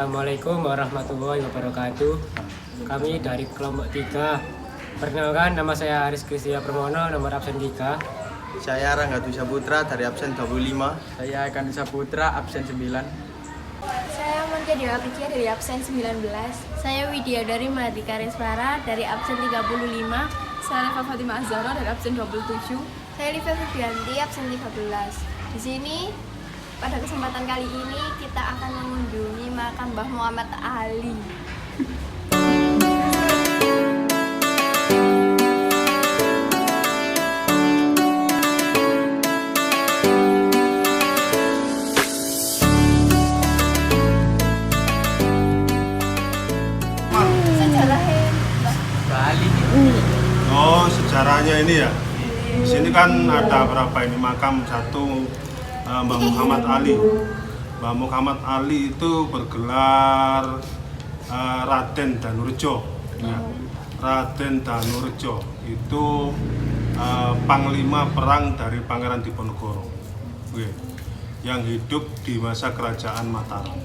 Assalamualaikum warahmatullahi wabarakatuh. Kami dari kelompok 3. Perkenalkan, nama saya Aris Kristia Permono, nomor absen 3. Saya Ranggatu Saputra dari absen 25. Saya Eka Saputra absen 9. Saya Montia Dewa Pikia dari absen 19. Saya Widya dari Mardika Resvara dari absen 35. Saya Reva Fatima Azhara dari absen 27. Saya Livia Fibianti absen 13. Di sini pada kesempatan kali ini kita akan mengunjungi makam Mbah Muhammad Ali. Oh, sejarahnya ini ya. Di sini kan ada berapa ini makam satu Mbah Muhammad Ali. Mbah Muhammad Ali itu bergelar Raden Danurjo. Ya. Raden Danurjo itu panglima perang dari Pangeran Diponegoro. Yang hidup di masa kerajaan Mataram.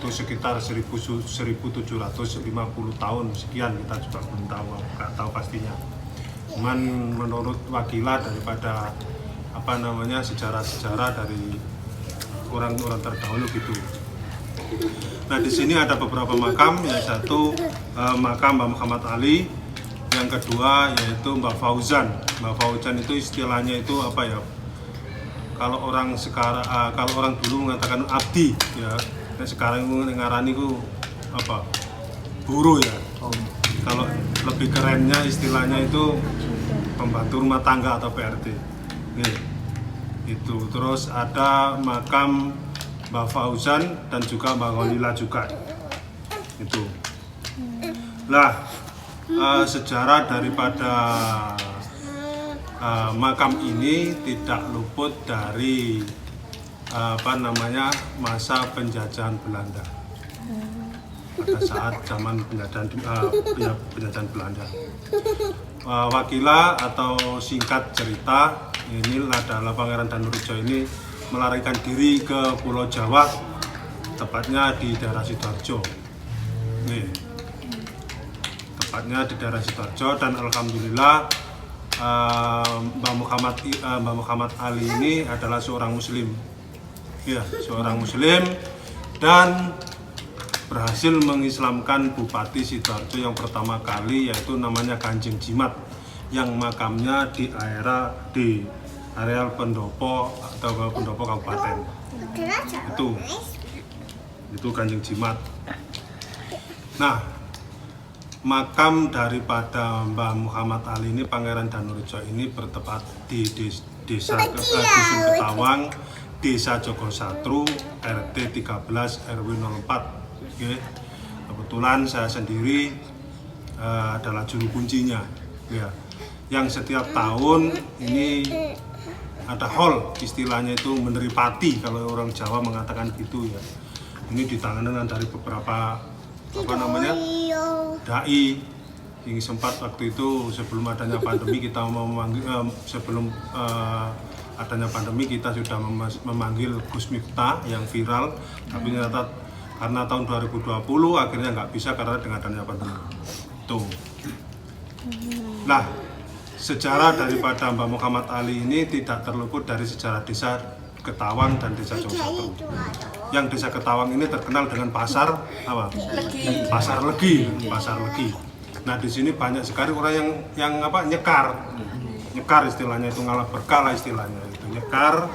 Itu sekitar 1750 tahun sekian, kita juga belum tahu, nggak tahu pastinya. Cuman menurut wakilah daripada sejarah-sejarah dari orang-orang terdahulu gitu. Nah, di sini ada beberapa makam, yang satu makam Mbah Muhammad Ali, yang kedua yaitu Mbah Fauzan. Mbah Fauzan itu istilahnya itu apa ya? Kalau orang sekarang, kalau orang dulu mengatakan abdi ya. Nah, sekarang ngarani ku apa? Guru ya. Kalau lebih kerennya istilahnya itu pembantu rumah tangga atau PRT. Itu. Terus ada makam Mbah Fauzan dan juga Mbah Kholila juga. Itu. Lah, sejarah daripada makam ini tidak luput dari masa penjajahan Belanda. Pada saat zaman penjajahan Belanda. Wakilah atau singkat cerita, ini adalah Pangeran Danurjo ini melarikan diri ke Pulau Jawa, tepatnya di daerah Sidoarjo. Tepatnya di daerah Sidoarjo, dan alhamdulillah Mbah Muhammad Ali ini adalah seorang Muslim. Ya, seorang Muslim dan berhasil mengislamkan Bupati Sidoarjo yang pertama kali, yaitu namanya Kanjeng Jimat, yang makamnya di areal pendopo atau pendopo kabupaten. Itu Kanjeng Jimat. Nah, makam daripada Mbah Muhammad Ali ini, Pangeran Danurjo ini, bertempat di desa Dusun Ketawang, Desa Jogosatru, RT 13 RW 04. Kebetulan saya sendiri adalah juru kuncinya. Yang setiap tahun ini ada hall, istilahnya itu meneripati, kalau orang Jawa mengatakan gitu ya. Ini ditangani dari beberapa dai. Yang sempat waktu itu sebelum adanya pandemi kita memanggil adanya pandemi kita sudah memanggil Gus Miftah yang viral, tapi ternyata karena tahun 2020 akhirnya nggak bisa karena dengan adanya pandemi. Tuh. Nah, sejarah daripada Mbah Muhammad Ali ini tidak terluput dari sejarah desa Ketawang dan desa Jogosatru. Yang desa Ketawang ini terkenal dengan pasar apa? Pasar Legi. Nah, di sini banyak sekali orang yang nyekar istilahnya, itu ngalah berkah lah istilahnya, itu nyekar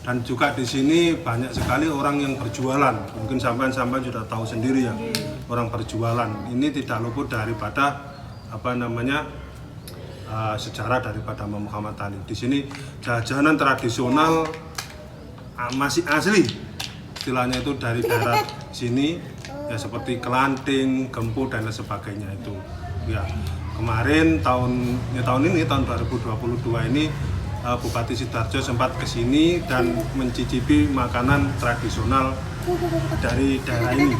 dan juga di sini banyak sekali orang yang berjualan. Mungkin sampai sudah tahu sendiri ya, orang berjualan ini tidak luput daripada sejarah daripada Mbah Muhammad Ali. Di sini jajanan tradisional masih asli istilahnya, itu dari daerah sini ya, seperti kelanting, gempur dan lain sebagainya itu ya. Kemarin tahun 2022 ini Bupati Sidoarjo sempat kesini dan mencicipi makanan tradisional dari daerah ini.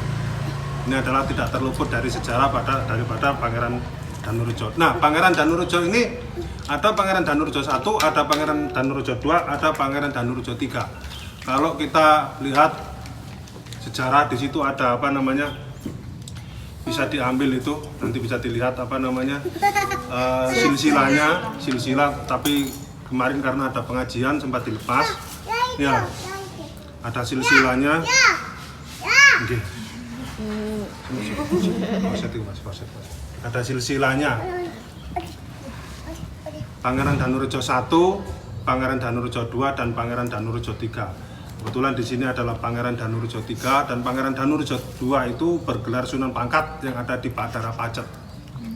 Ini adalah tidak terluput dari sejarah daripada Pangeran Danurjo. Nah, Pangeran Danurjo ini ada Pangeran Danurjo 1, ada Pangeran Danurjo 2, ada Pangeran Danurjo 3. Kalau kita lihat sejarah di situ ada apa namanya, bisa diambil itu nanti bisa dilihat apa namanya silsilah, tapi kemarin karena ada pengajian sempat dilepas ya, ada silsilahnya. Oke. Ada silsilahnya. Pangeran Danurejo 1, Pangeran Danurejo 2 dan Pangeran Danurejo 3. Kebetulan di sini adalah Pangeran Danurejo 3 dan Pangeran Danurejo 2 itu bergelar Sunan Pangkat yang ada di daerah Pacet.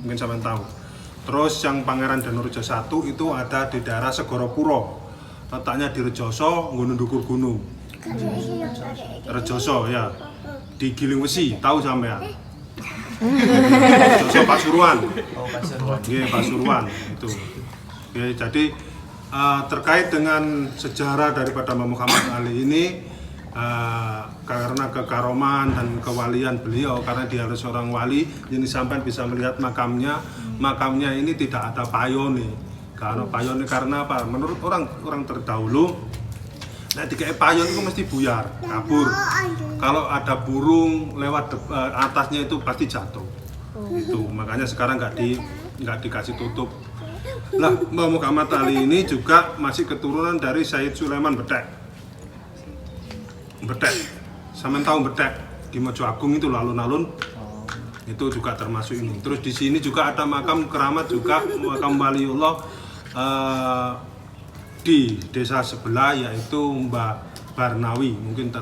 Mungkin sampean tahu. Terus yang Pangeran Danurejo 1 itu ada di daerah Segoropuro. Letaknya di Rejoso, Gunung Dukur Gunung. Rejoso ya. Di Giling Wesi, tahu sampean? Rejoso Pasuruan. Iya, Pasuruan itu. Oke, jadi terkait dengan sejarah daripada Muhammad Ali ini, karena kekaroman dan kewalian beliau, karena dia adalah seorang wali, ini sampai bisa melihat makamnya ini tidak ada payone. Karena payone karena apa? Menurut orang terdahulu, nah dikai payon itu mesti buyar, kabur. Kalau ada burung lewat atasnya itu pasti jatuh. Itu makanya sekarang nggak dikasih tutup. Lah, Mbah Muhammad Ali ini juga masih keturunan dari Sayyid Sulaiman Betek. Sampeyan tahu Betek di Mojo Agung itu alun-alun. Itu juga termasuk ini. Terus di sini juga ada makam keramat juga, makam waliullah di desa sebelah yaitu Mbah Barnawi. Mungkin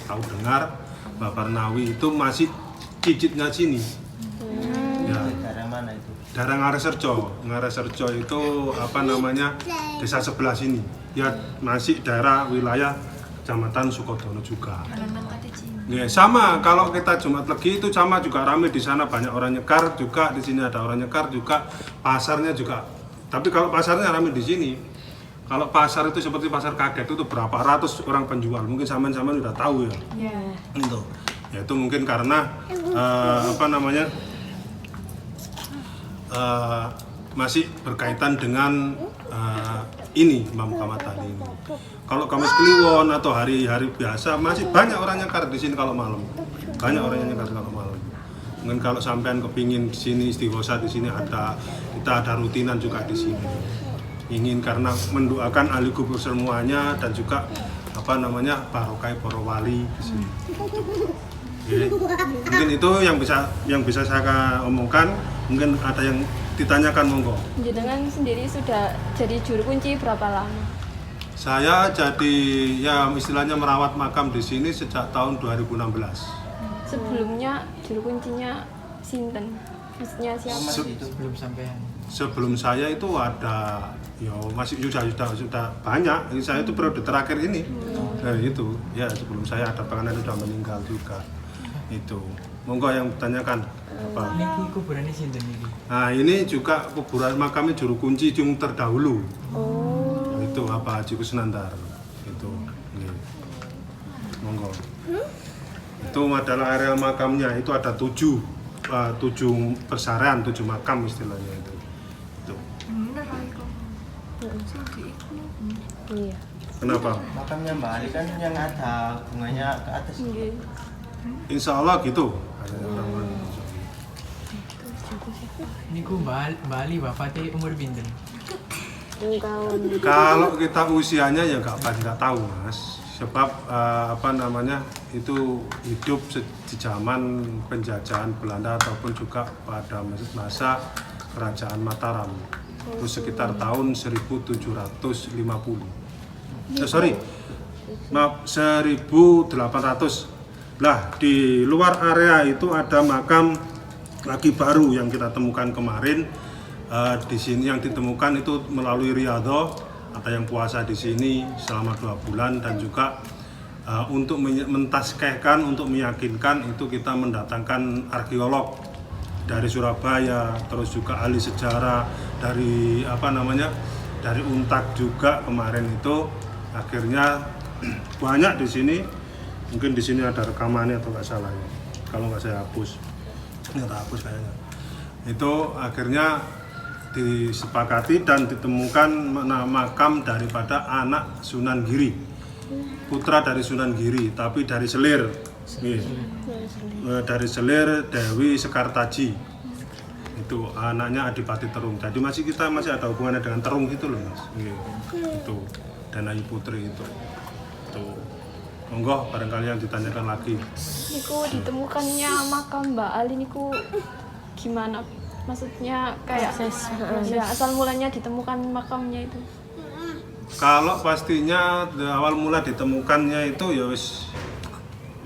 tahu dengar Mbah Barnawi itu masih cicitnya sini. Ya. Daerah mana itu? Daerah Ngareserjo itu apa namanya, desa sebelah sini. Ya masih daerah wilayah Kecamatan Sukodono juga. Ya, sama kalau kita Jumat Legi itu sama juga ramai di sana, banyak orang nyekar juga, di sini ada orang nyekar juga, pasarnya juga. Tapi kalau pasarnya ramai di sini. Kalau pasar itu seperti pasar kaget itu berapa ratus orang penjual, mungkin sampean udah tahu ya. Itu. Ya itu mungkin karena apa namanya? Masih berkaitan dengan ini Mbah Muhammad Ali ini. Kalau Kamis Kliwon atau hari-hari biasa masih banyak orang nyekar di sini kalau malam. Banyak orang yang nyekar kalau malam. Mungkin kalau sampean kepingin di sini istighosa di sini kita ada rutinan juga di sini. Ingin karena mendoakan ahli kubur semuanya dan juga apa namanya barokah para wali di sini. Jadi, mungkin itu yang bisa saya omongkan. Mungkin ada yang ditanyakan, monggo. Jenengan sendiri sudah jadi juru kunci berapa lama? Saya jadi ya istilahnya merawat makam di sini sejak tahun 2016. Sebelumnya juru kuncinya sinten? Maksudnya siapa? Belum sampean. Sebelum saya itu ada ya masih sudah banyak. Saya itu periode terakhir ini. Itu ya sebelum saya ada pengenan sudah meninggal juga. Itu. Monggo yang bertanyakan apa? Niki kuburannya sinten niki? Nah, ini juga kuburan makamnya juru kunci yang terdahulu. Itu apa Haji Kusnandar. Itu. Ini. Monggo. Itu adalah area makamnya. Itu ada 7 persarian, 7 makam istilahnya itu. Iya. Kenapa? Makamnya Mbak Ali kan yang ada bunganya ke atas. Insya Allah gitu. Niku Mbak Ali wafatnya umur pinten? Kalau kita usianya ya nggak tahu mas. Sebab apa namanya itu hidup di zaman penjajahan Belanda ataupun juga pada masa kerajaan Mataram. Itu sekitar tahun 1750. Maaf 1800. Lah di luar area itu ada makam lagi baru yang kita temukan kemarin. Di sini yang ditemukan itu melalui Riyadhah, ada yang puasa di sini selama 2 bulan dan juga untuk mentaskehkan, untuk meyakinkan itu kita mendatangkan arkeolog dari Surabaya, terus juga ahli sejarah dari apa namanya dari Untak juga kemarin itu akhirnya banyak di sini. Mungkin di sini ada rekamannya atau nggak salah ya. Kalau nggak saya hapus, nggak hapus kayaknya. Itu akhirnya disepakati dan ditemukan makam daripada anak Sunan Giri. putra dari Sunan Giri, tapi dari Selir. Nggih. Dari Selir Dewi Sekartaji. Itu anaknya Adipati Terung. Jadi kita masih ada hubungannya dengan Terung gitu loh, Mas. Nggih. Itu Danai Putri itu. Tuh. Monggo barangkali yang ditanyakan lagi. Niku ditemukannya makam Mbak Ali niku gimana? Maksudnya kayak ya, asal mulanya ditemukan makamnya itu. Kalau pastinya awal mula ditemukannya itu ya wis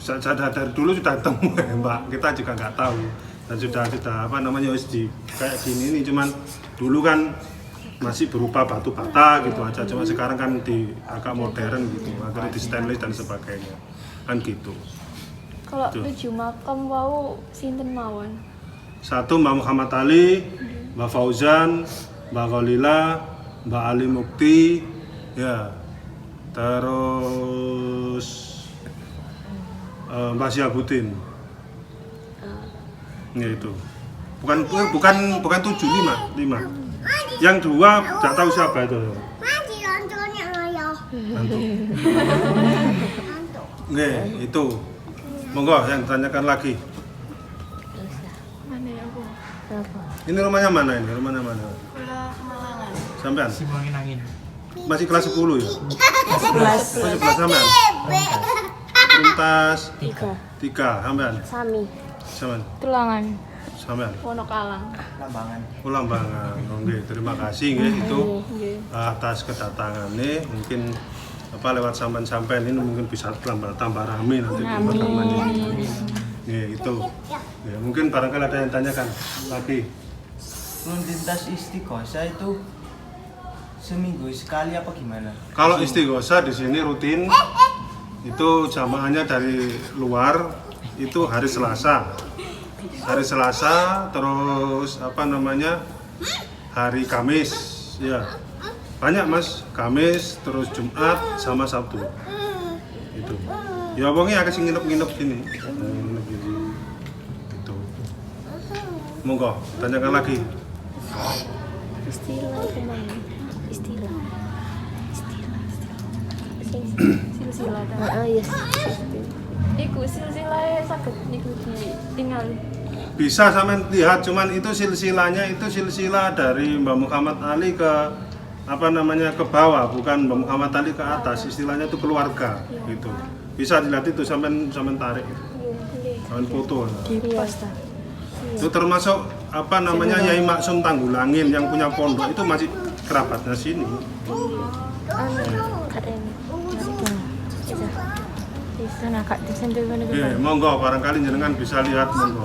dari dulu sudah temu ya, Mbak. Kita juga nggak tahu dan sudah apa namanya wis di kayak gini ini, cuman dulu kan masih berupa batu bata gitu aja, cuma sekarang kan di agak modern gitu, akhirnya di stainless dan sebagainya kan gitu. Kalau 7 makam wau sinten mawon? 1 Mbak Muhammad Ali, Mbak Fauzan, Mbak Khalila, Mbak Ali Mukti, ya, terus Mbak Syabuddin, ya itu. Bukan 7, 5. Yang 2 nggak tahu siapa itu. Nanti. Nggih, itu. Monggo yang ditanyakan lagi. Mana ya Bu? Ini rumahnya mana ini? Rumahnya mana? Kemalangan. Sampean? Si buangin angin. Masih kelas 10 ya? Kelas Masih kelas sampean? Tuntas 3 sampean? Sami. Sampean? Tulangan. Sampean? Wonokalang. Lambangan. Lambangan. Oke, terima kasih nggih itu atas kedatangannya. Mungkin lewat sampean ini mungkin bisa tambah rame nanti pemakamannya. Nggih, itu. Ya, mungkin barangkali ada yang tanyakan lagi. Rutinitas istighosah itu seminggu sekali apa gimana? Kalau istighosah di sini rutin, itu jamaahnya dari luar itu hari Selasa. Hari Selasa, terus hari Kamis, ya banyak Mas, Kamis, terus Jumat sama Sabtu. Itu. Ya pokoknya agak nginep-nginep gini. Nginep gini. Itu. Monggo, tanyakan lagi. Istilah kemana? Istilah. Silsilah. Iya. Iku silsilahnya sakit niku ditinggal. Bisa sampean lihat, cuman itu silsilahnya itu silsilah dari Mbah Muhammad Ali ke ke bawah, bukan Mbah Muhammad Ali ke atas. Istilahnya itu keluarga gitu. Bisa dilihat itu sampean tarik itu. Sampean foto. Itu termasuk Yai Maksum Tanggulangin yang punya pondok itu masih kerabatnya sini. Monggo barangkali jenengan bisa lihat, monggo.